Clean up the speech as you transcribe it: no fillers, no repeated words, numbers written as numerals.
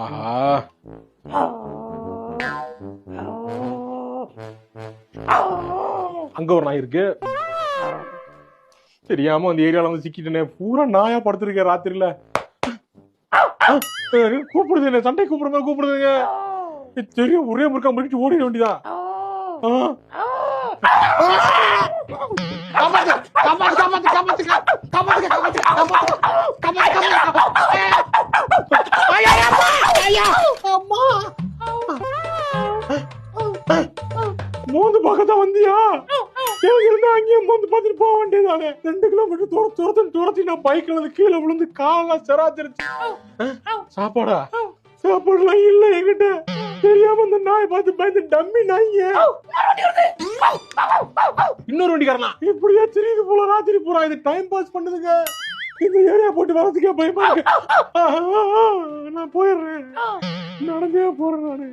ஆஹா, அங்க ஒரு நாய் இருக்கு. தெரியாம அந்த ஏரியால வந்து சிக்கிட்டேனே. பூரா நாயா படுத்திருக்கேன் ராத்திரில. கூப்பிடுது என்ன, சண்டை கூப்பிடுதுங்க. தெரியும், ஒரே முறுக்கா முடிச்சு ஓடிட வேண்டியதான். மோந்து பக்கத்தான் வந்தியா? அங்கேயே மோந்து பார்த்துட்டு போக வேண்டியதானே. 2 கிலோமீட்டர் துரத்தி நான் பைக்ல வந்து கீழே விழுந்து காலெல்லாம் செராச்சிருச்சு. சாப்பாடா? சாப்பாடுலாம் இல்ல என்கிட்ட. தெரியாம இந்த நாயை பார்த்து பயந்து டம்மி நாய்ங்க. இன்னொரு வண்டிக்காரனா இப்படியா தெரியுது போல ராத்திரி பூரா. இது டைம் பாஸ் பண்ணுதுங்க. இந்த ஏரியா போட்டு வரதுக்கே பயமா இருக்கு. நான் போயிடுறேன், நடந்தே போறேன் நானு.